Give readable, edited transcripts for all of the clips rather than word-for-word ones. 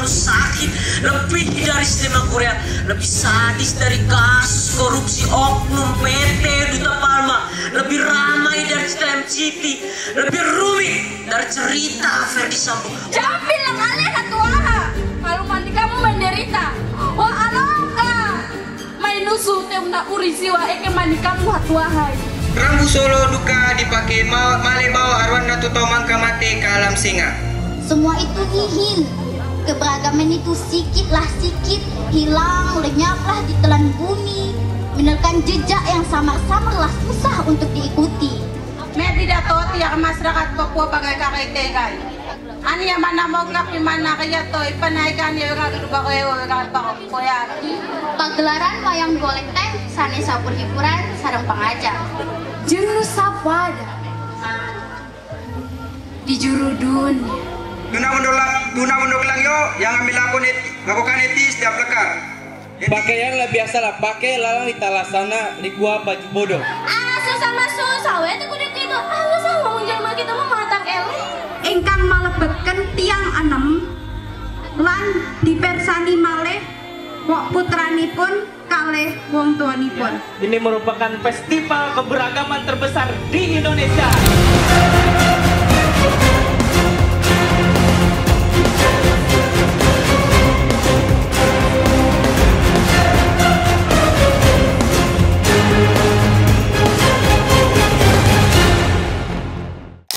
terlalu sakit, lebih dari sinema Korea, lebih sadis dari kasus korupsi oknum PT Duta Palma, lebih ramai dari Slam City, lebih rumit dari cerita Ferdi Sambo. Jangan bilang alih hatuaha, kalau mandi kamu menderita. Wah alangka, main nusu temna urisiwa eke mandi kamu hatuaha. Rambu Solo duka dipakai male bawa arwana tutau mangka mate ke alam singa. Semua itu nihil. Keberagaman itu sikitlah sikit, hilang lenyaplah ditelan bumi, meninggalkan jejak yang samar-samarlah susah untuk diikuti. Me pidato tiyak masyarakat Papua bagai kakek-kakek. Ani yang mana mau ngak mana kaya to ipanaikan ya ngak ba ko ngak pa ko ya. Pagelaran wayang golek time sane sabur hiburan sareng pangajar. Juru sapada di juru dunia. Guna mendolang yo yang ambil lakukan etis setiap lekar. Pakaian lah biasa lah, pakai lalang di talasana di gua baju bodoh. Susah susah, itu kudet itu. Susah mau jelma kita mau matang ele. Engkang malebetken tiang anem lan dipersani malih wak putranipun kalih wong tuanipun. Ini merupakan festival keberagaman terbesar di Indonesia.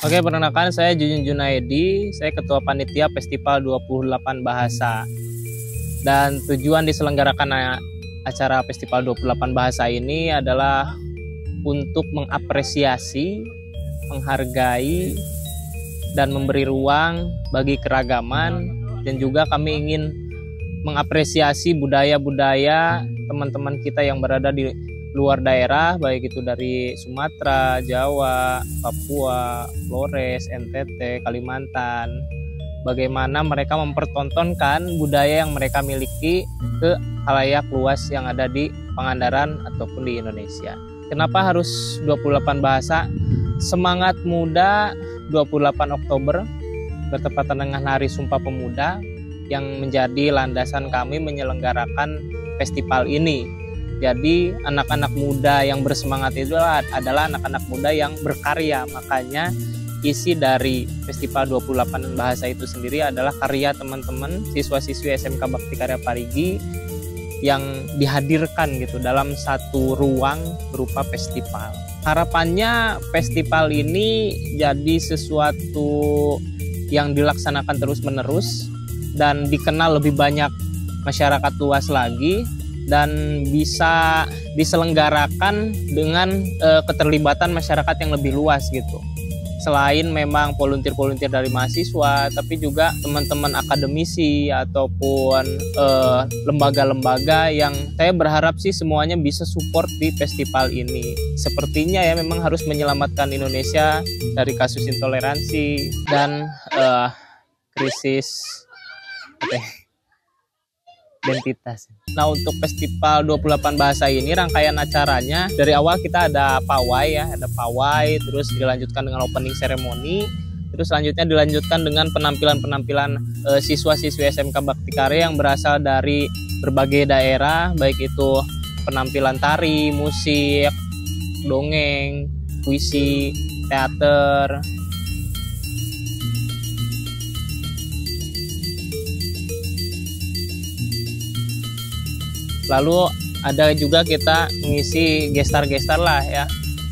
Oke, perkenalkan saya Jujun Junaidi, saya Ketua Panitia Festival 28 Bahasa. Dan tujuan diselenggarakan acara Festival 28 Bahasa ini adalah untuk mengapresiasi, menghargai, dan memberi ruang bagi keragaman, dan juga kami ingin mengapresiasi budaya-budaya teman-teman kita yang berada di luar daerah, baik itu dari Sumatera, Jawa, Papua, Flores, NTT, Kalimantan. Bagaimana mereka mempertontonkan budaya yang mereka miliki ke khalayak luas yang ada di Pangandaran ataupun di Indonesia. Kenapa harus 28 bahasa? Semangat Muda 28 Oktober bertepatan dengan Hari Sumpah Pemuda yang menjadi landasan kami menyelenggarakan festival ini. Jadi anak-anak muda yang bersemangat itu adalah anak-anak muda yang berkarya. Makanya isi dari Festival 28 Bahasa itu sendiri adalah karya teman-teman siswa-siswi SMK Bakti Karya Parigi yang dihadirkan gitu dalam satu ruang berupa festival. Harapannya festival ini jadi sesuatu yang dilaksanakan terus-menerus dan dikenal lebih banyak masyarakat luas lagi, dan bisa diselenggarakan dengan keterlibatan masyarakat yang lebih luas gitu. Selain memang volunteer-volunteer dari mahasiswa, tapi juga teman-teman akademisi ataupun lembaga-lembaga yang saya berharap sih semuanya bisa support di festival ini. Sepertinya ya memang harus menyelamatkan Indonesia dari kasus intoleransi dan krisis identitas. Nah, untuk Festival 28 Bahasa ini rangkaian acaranya dari awal kita ada pawai ya, terus dilanjutkan dengan opening ceremony, terus selanjutnya dilanjutkan dengan penampilan-penampilan siswa-siswi SMK Bakti Karya yang berasal dari berbagai daerah, baik itu penampilan tari, musik, dongeng, puisi, teater. Lalu ada juga kita mengisi gestar-gestar lah ya,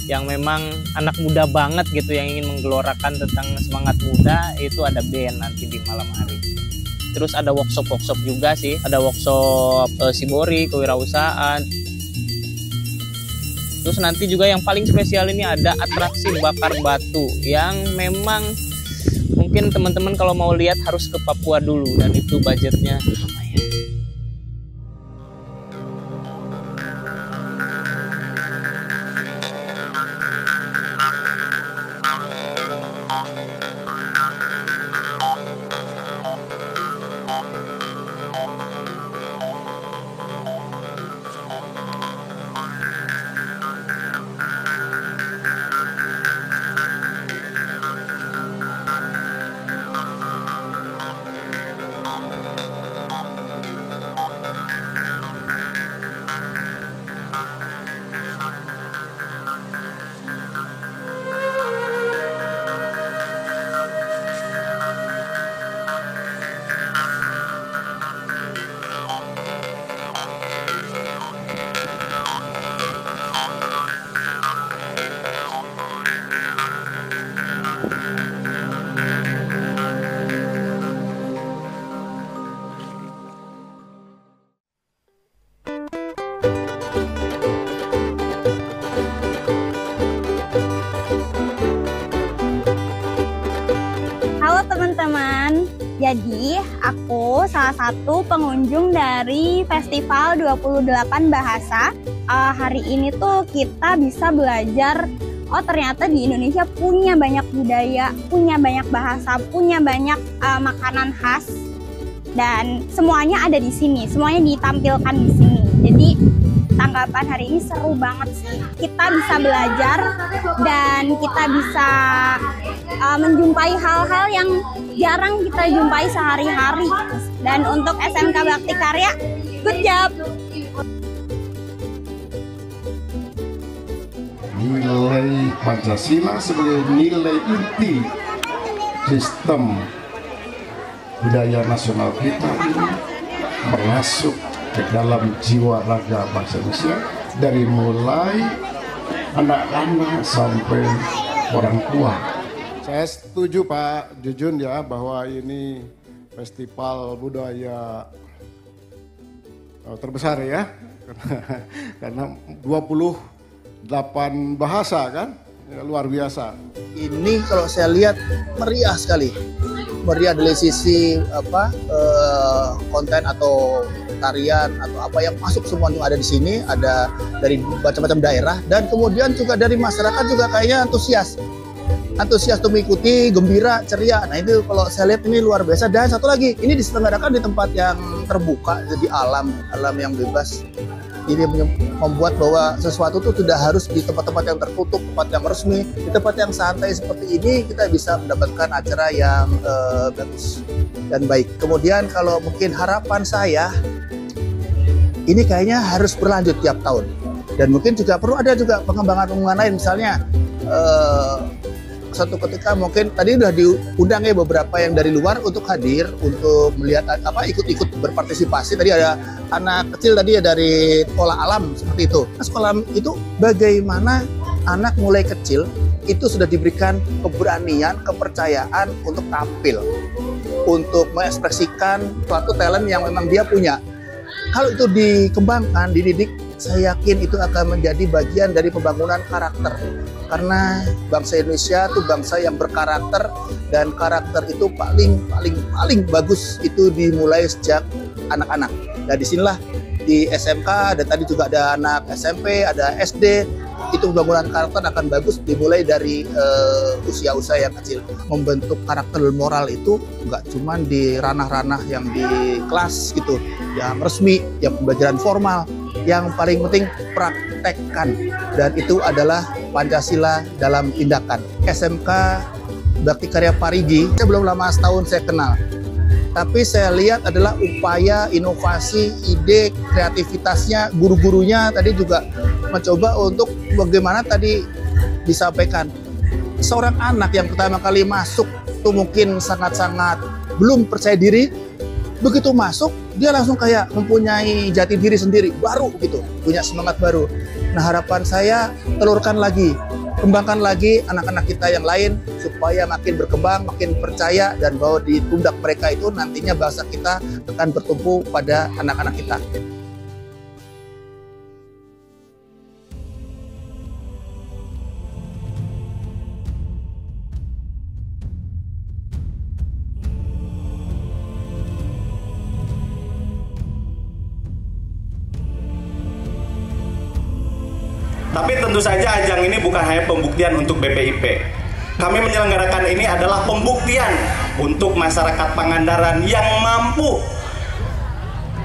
yang memang anak muda banget gitu yang ingin menggelorakan tentang semangat muda. Itu ada band nanti di malam hari. Terus ada workshop juga sih, ada workshop Shibori, kewirausahaan. Terus nanti juga yang paling spesial ini ada atraksi bakar batu yang memang mungkin teman-teman kalau mau lihat harus ke Papua dulu, dan itu budgetnya lumayan. teman-teman. Jadi, aku salah satu pengunjung dari Festival 28 Bahasa. Hari ini tuh kita bisa belajar, oh ternyata di Indonesia punya banyak budaya, punya banyak bahasa, punya banyak makanan khas. Dan semuanya ada di sini, semuanya ditampilkan di sini. Jadi, tanggapan hari ini seru banget sih. Kita bisa belajar dan kita bisa menjumpai hal-hal yang jarang kita jumpai sehari-hari. Dan untuk SMK Bakti Karya, good job! Nilai Pancasila sebagai nilai inti sistem budaya nasional kita ini masuk ke dalam jiwa raga bangsa Indonesia dari mulai anak-anak sampai orang tua. Saya setuju Pak Jujun ya bahwa ini festival budaya terbesar ya karena 28 bahasa kan ya, luar biasa. Ini kalau saya lihat meriah sekali. Meriah dari sisi konten atau tarian atau apa yang masuk semua yang ada di sini, ada dari macam-macam daerah dan kemudian juga dari masyarakat juga kayaknya antusias untuk mengikuti, gembira, ceria. Nah itu kalau saya lihat ini luar biasa. Dan satu lagi, ini diselenggarakan di tempat yang terbuka, jadi alam yang bebas. Ini membuat bahwa sesuatu itu tidak harus di tempat-tempat yang tertutup, tempat yang resmi. Di tempat yang santai seperti ini kita bisa mendapatkan acara yang bagus dan baik. Kemudian kalau mungkin harapan saya, ini kayaknya harus berlanjut tiap tahun. Dan mungkin juga perlu ada juga pengembangan lain, misalnya suatu ketika mungkin tadi sudah diundang ya beberapa yang dari luar untuk hadir untuk melihat ikut berpartisipasi. Tadi ada anak kecil tadi ya dari sekolah alam seperti itu. Nah, sekolah alam itu bagaimana anak mulai kecil itu sudah diberikan keberanian, kepercayaan untuk tampil, untuk mengekspresikan suatu talent yang memang dia punya. Kalau itu dikembangkan, dididik, saya yakin itu akan menjadi bagian dari pembangunan karakter. Karena bangsa Indonesia itu bangsa yang berkarakter dan karakter itu paling bagus itu dimulai sejak anak-anak. Nah disinilah di SMK dan tadi juga ada anak SMP, ada SD. Itu pembangunan karakter akan bagus dimulai dari usia-usia yang kecil. Membentuk karakter moral itu nggak cuma di ranah-ranah yang di kelas gitu, yang resmi, yang pembelajaran formal. Yang paling penting praktekkan, dan itu adalah Pancasila dalam tindakan. SMK Bakti Karya Parigi, saya belum lama setahun saya kenal. Tapi saya lihat adalah upaya, inovasi, ide, kreativitasnya, guru-gurunya tadi juga mencoba untuk bagaimana tadi disampaikan. Seorang anak yang pertama kali masuk itu mungkin sangat-sangat belum percaya diri. Begitu masuk, dia langsung kayak mempunyai jati diri sendiri, baru gitu, punya semangat baru. Nah harapan saya, telurkan lagi, kembangkan lagi anak-anak kita yang lain, supaya makin berkembang, makin percaya, dan bahwa di pundak mereka itu nantinya bangsa kita akan bertumpu pada anak-anak kita. Tapi tentu saja ajang ini bukan hanya pembuktian untuk BPIP. Kami menyelenggarakan ini adalah pembuktian untuk masyarakat Pangandaran yang mampu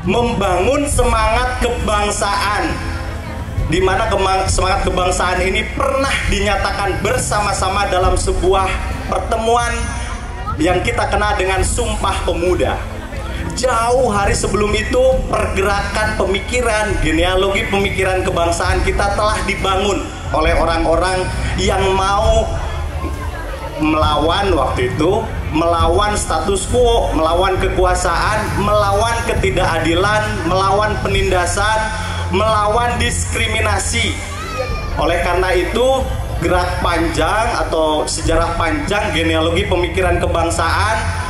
membangun semangat kebangsaan, di mana semangat kebangsaan ini pernah dinyatakan bersama-sama dalam sebuah pertemuan yang kita kenal dengan Sumpah Pemuda. Jauh hari sebelum itu, pergerakan pemikiran, genealogi pemikiran kebangsaan kita telah dibangun oleh orang-orang yang mau melawan waktu itu, melawan status quo, melawan kekuasaan, melawan ketidakadilan, melawan penindasan, melawan diskriminasi. Oleh karena itu, gerak panjang atau sejarah panjang genealogi pemikiran kebangsaan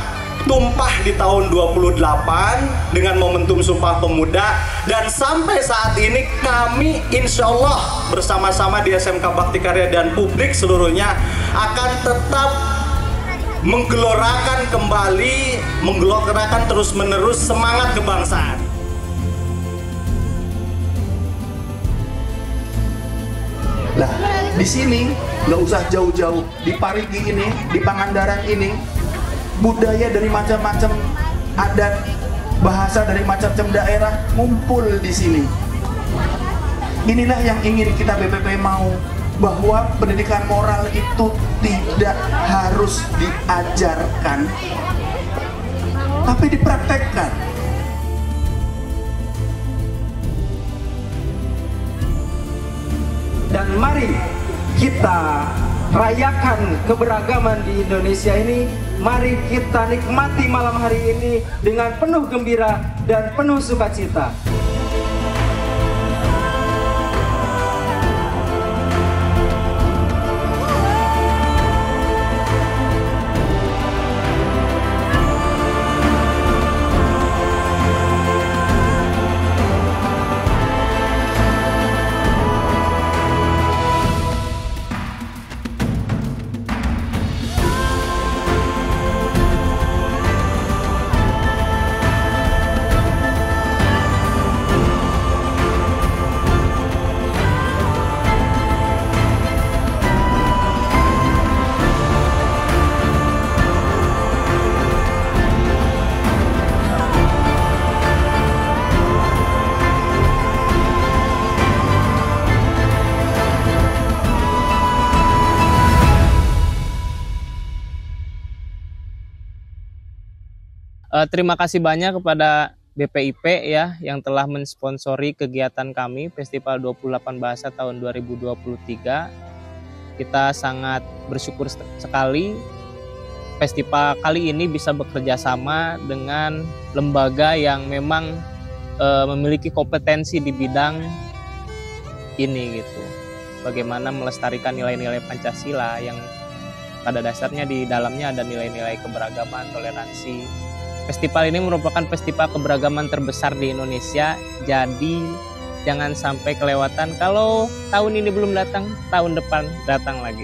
tumpah di tahun 28 dengan momentum Sumpah Pemuda, dan sampai saat ini kami insya Allah bersama-sama di SMK Bakti Karya dan publik seluruhnya akan tetap menggelorakan kembali, menggelorakan terus-menerus semangat kebangsaan. Lah, di sini nggak usah jauh-jauh, di Parigi ini, di Pangandaran ini, budaya dari macam-macam adat, bahasa dari macam-macam daerah ngumpul di sini. Inilah yang ingin kita BPP mau, bahwa pendidikan moral itu tidak harus diajarkan, tapi dipraktekkan. Dan mari kita rayakan keberagaman di Indonesia ini. Mari kita nikmati malam hari ini dengan penuh gembira dan penuh sukacita. Terima kasih banyak kepada BPIP ya yang telah mensponsori kegiatan kami Festival 28 Bahasa tahun 2023. Kita sangat bersyukur sekali festival kali ini bisa bekerja sama dengan lembaga yang memang memiliki kompetensi di bidang ini gitu. Bagaimana melestarikan nilai-nilai Pancasila yang pada dasarnya di dalamnya ada nilai-nilai keberagaman, toleransi. Festival ini merupakan festival keberagaman terbesar di Indonesia, jadi jangan sampai kelewatan. Kalau tahun ini belum datang, tahun depan datang lagi.